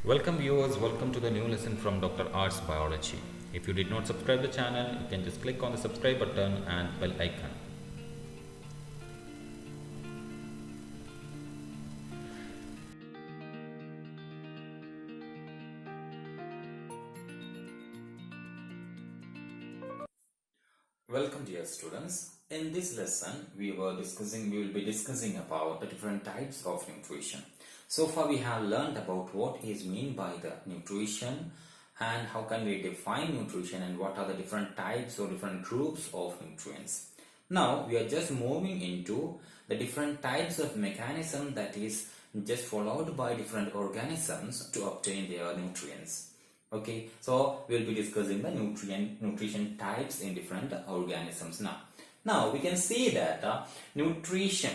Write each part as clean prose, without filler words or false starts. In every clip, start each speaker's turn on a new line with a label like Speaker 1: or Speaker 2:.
Speaker 1: Welcome viewers, welcome to the new lesson from Dr. Arts Biology. If you did not subscribe the channel, you can just click on the subscribe button and bell icon. Welcome dear students. In this lesson, we will be discussing about the different types of nutrition. So far we have learned about what is meant by the nutrition and how can we define nutrition and what are the different types or different groups of nutrients. Now we are just moving into the different types of mechanism that is just followed by different organisms to obtain their nutrients. Okay, so we'll be discussing the nutrition types in different organisms now. Now we can see that nutrition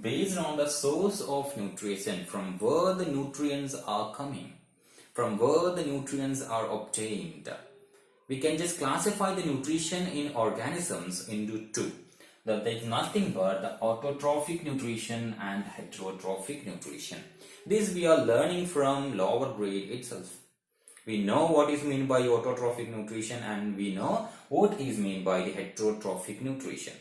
Speaker 1: based on the source of nutrition, from where the nutrients are coming, from where the nutrients are obtained. We can just classify the nutrition in organisms into two. That there is nothing but the autotrophic nutrition and heterotrophic nutrition. This we are learning from lower grade itself. We know what is meant by autotrophic nutrition and we know what is meant by the heterotrophic nutrition.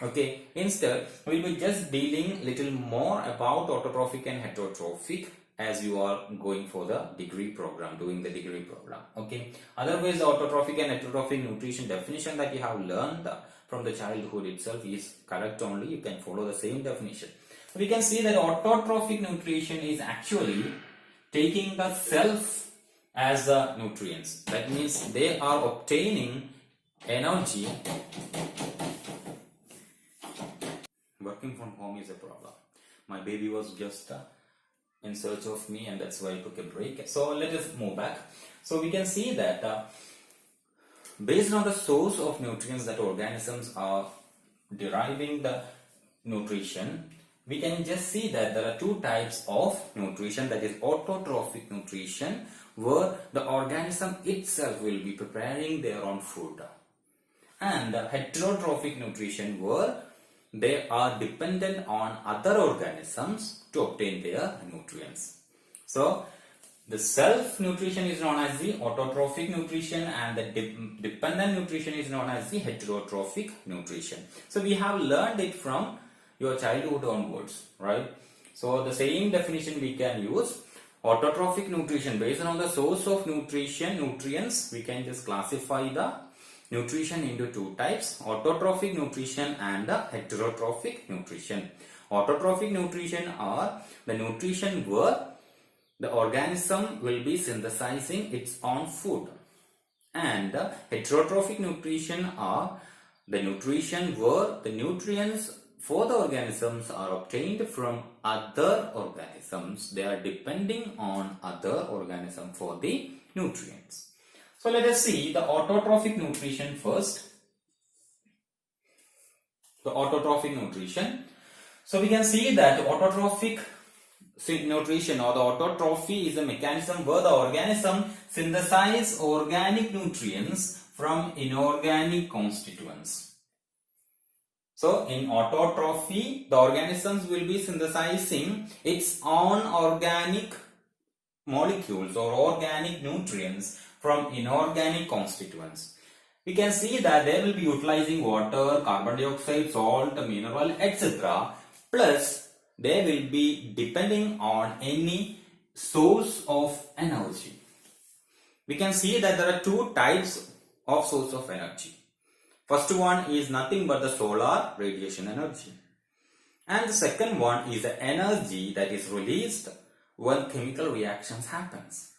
Speaker 1: Okay, instead we will be just dealing little more about autotrophic and heterotrophic as you are going for the degree program, doing the degree program. Okay, otherwise the autotrophic and heterotrophic nutrition definition that you have learned from the childhood itself is correct only. You can follow the same definition. We can see that autotrophic nutrition is actually taking the self as the nutrients. That means they are obtaining energy. Working from home is a problem. My baby was just in search of me and that's why I took a break. So let us move back. So we can see that based on the source of nutrients that organisms are deriving the nutrition, we can just see that there are two types of nutrition, that is autotrophic nutrition, where the organism itself will be preparing their own food, and heterotrophic nutrition where they are dependent on other organisms to obtain their nutrients. So the self nutrition is known as the autotrophic nutrition and the dependent nutrition is known as the heterotrophic nutrition. So we have learned it from your childhood onwards, right? So the same definition we can use. Autotrophic nutrition, based on the source of nutrients, we can just classify the nutrition into two types, autotrophic nutrition and the heterotrophic nutrition. Autotrophic nutrition are the nutrition where the organism will be synthesizing its own food, and the heterotrophic nutrition are the nutrition where the nutrients for the organisms are obtained from other organisms. They are depending on other organisms for the nutrients. So let us see the autotrophic nutrition first. The autotrophic nutrition. So we can see that autotrophic nutrition or the autotrophy is a mechanism where the organism synthesizes organic nutrients from inorganic constituents. So in autotrophy, the organisms will be synthesizing its own organic molecules or organic nutrients from inorganic constituents. We can see that they will be utilizing water, carbon dioxide, salt, mineral, etc. Plus they will be depending on any source of energy. We can see that there are two types of source of energy. First one is nothing but the solar radiation energy. And the second one is the energy that is released when chemical reactions happens.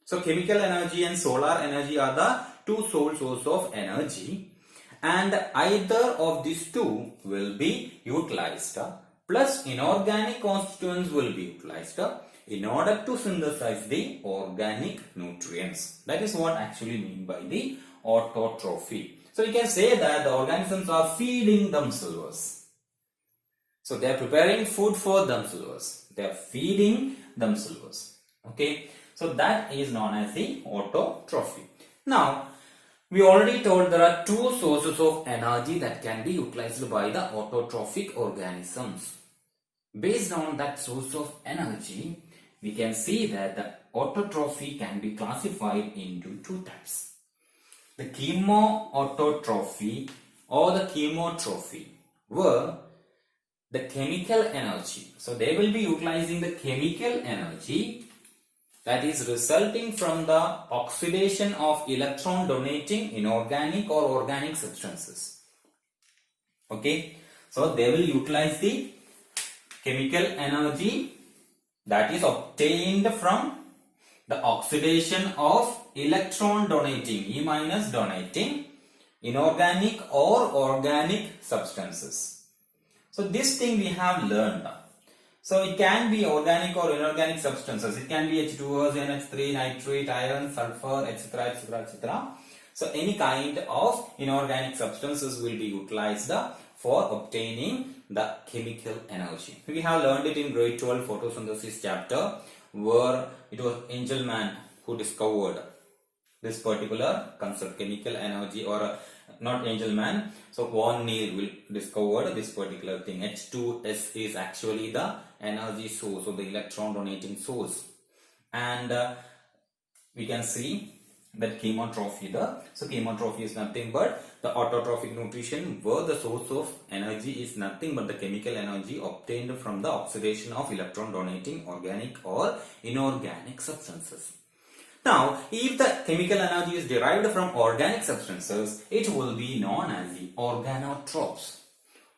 Speaker 1: So chemical energy and solar energy are the two sole sources of energy, and either of these two will be utilized, plus inorganic constituents will be utilized in order to synthesize the organic nutrients. That is what actually mean by the autotrophy. So we can say that the organisms are feeding themselves. So they are preparing food for themselves. They are feeding themselves. Okay. So that is known as the autotrophy. Now, we already told there are two sources of energy that can be utilized by the autotrophic organisms. Based on that source of energy, we can see that the autotrophy can be classified into two types. The chemoautotrophy or the chemotrophy were the chemical energy. So they will be utilizing the chemical energy that is resulting from the oxidation of electron donating inorganic or organic substances. Okay, so they will utilize the chemical energy that is obtained from the oxidation of electron donating, E minus donating inorganic or organic substances. So this thing we have learned. So it can be organic or inorganic substances. It can be H2O, NH3, nitrate, iron, sulfur, etc., etc., etc. So any kind of inorganic substances will be utilized for obtaining the chemical energy. We have learned it in grade 12 photosynthesis chapter, where it was Engelmann who discovered this particular concept, chemical energy, or not Engelmann. So von Neil will discover this particular thing. H2S is actually the energy source or the electron donating source, and we can see that chemotrophy. So chemotrophy is nothing but the autotrophic nutrition, where the source of energy is nothing but the chemical energy obtained from the oxidation of electron donating organic or inorganic substances. Now, if the chemical energy is derived from organic substances, it will be known as the organotropes.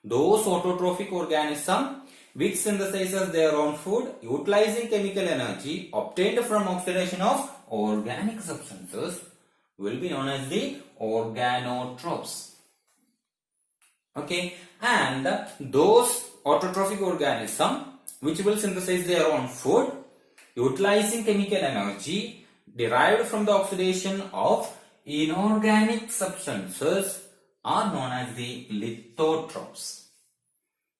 Speaker 1: Those autotrophic organisms which synthesizes their own food utilizing chemical energy obtained from oxidation of organic substances will be known as the organotropes. Okay, and those autotrophic organisms which will synthesize their own food utilizing chemical energy derived from the oxidation of inorganic substances are known as the lithotropes.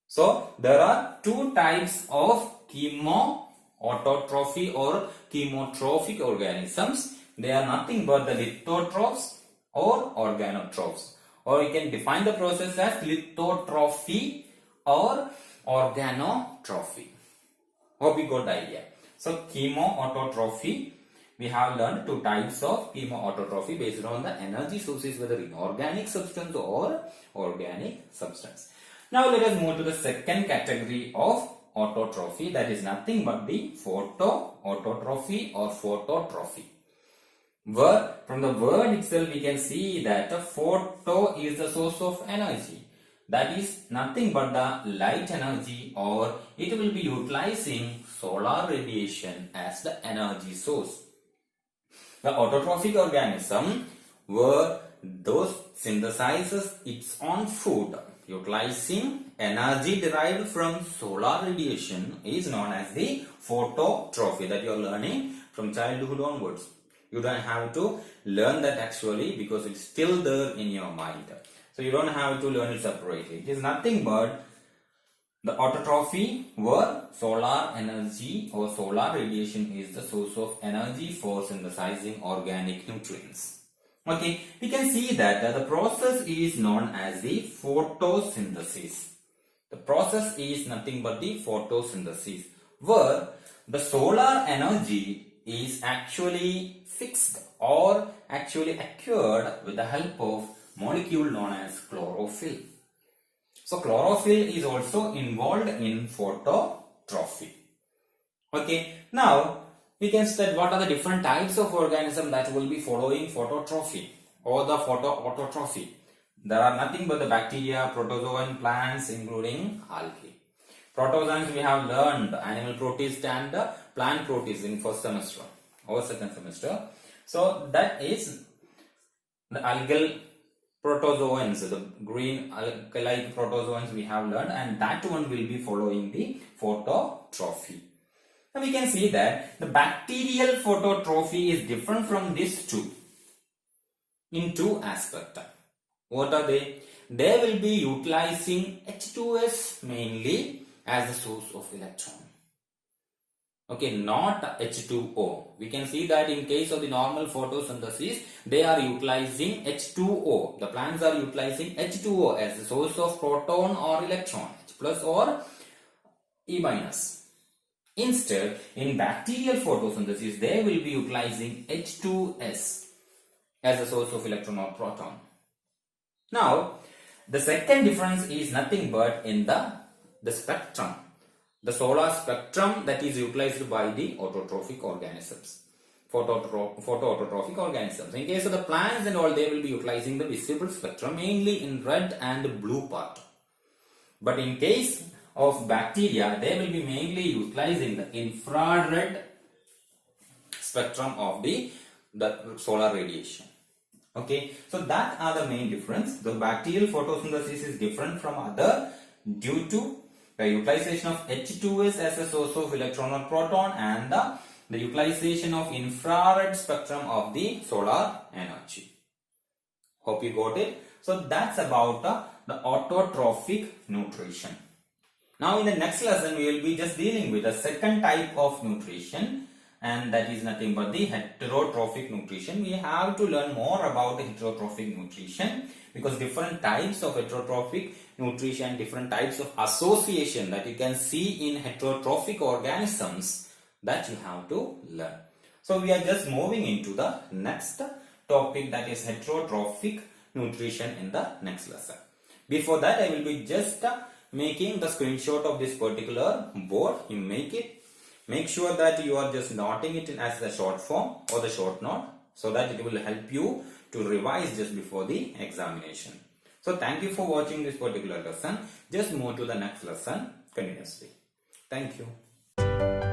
Speaker 1: So there are two types of chemoautotrophy or chemotrophic organisms. They are nothing but the lithotropes or organotropes, or you can define the process as lithotrophy or organotrophy. Hope you got the idea. So chemoautotrophy, we have learned two types of chemoautotrophy based on the energy sources, whether inorganic substance or organic substance. Now let us move to the second category of autotrophy, that is nothing but the photoautotrophy or phototrophy. Where from the word itself we can see that the photo is the source of energy. That is nothing but the light energy, or it will be utilizing solar radiation as the energy source. The autotrophic organism, where those synthesizes its own food utilizing energy derived from solar radiation, is known as the phototrophy, that you are learning from childhood onwards. You don't have to learn that actually, because it's still there in your mind. So you don't have to learn it separately. It is nothing but the autotrophy where solar energy or solar radiation is the source of energy for synthesizing organic nutrients. Okay, we can see that the process is known as the photosynthesis. The process is nothing but the photosynthesis, where the solar energy is actually fixed or actually acquired with the help of molecule known as chlorophyll. So chlorophyll is also involved in phototrophy. Okay, now we can study what are the different types of organisms that will be following phototrophy or the photoautotrophy. There are nothing but the bacteria, protozoan, plants, including algae. Protozoans we have learned animal protists and plant protists in first semester or second semester. So that is the algal protozoans, the green alkali protozoans we have learned, and that one will be following the phototrophy. Now we can see that the bacterial phototrophy is different from these two in two aspects. What are they? They will be utilizing H2S mainly as the source of electron. Okay, not H2O. We can see that in case of the normal photosynthesis, they are utilizing H2O. The plants are utilizing H2O as the source of proton or electron, H plus or E minus. Instead, in bacterial photosynthesis, they will be utilizing H2S as a source of electron or proton. Now, the second difference is nothing but in the spectrum, the solar spectrum that is utilized by the autotrophic organisms, photoautotrophic organisms. In case of the plants and all, they will be utilizing the visible spectrum, mainly in red and blue part. But in case of bacteria, they will be mainly utilizing the infrared spectrum of the solar radiation. Okay, so that are the main difference. The bacterial photosynthesis is different from other due to the utilization of H2S as a source of electron or proton, and the utilization of infrared spectrum of the solar energy. Hope you got it. So that's about the autotrophic nutrition. Now in the next lesson we will be just dealing with the second type of nutrition, and that is nothing but the heterotrophic nutrition. We have to learn more about the heterotrophic nutrition, because different types of heterotrophic nutrition, different types of association that you can see in heterotrophic organisms, that you have to learn. So we are just moving into the next topic, that is heterotrophic nutrition, in the next lesson. Before that, I will be just making the screenshot of this particular board. You make sure that you are just noting it in as the short form or the short note, so that it will help you to revise just before the examination. So thank you for watching this particular lesson. Just move to the next lesson continuously. Thank you.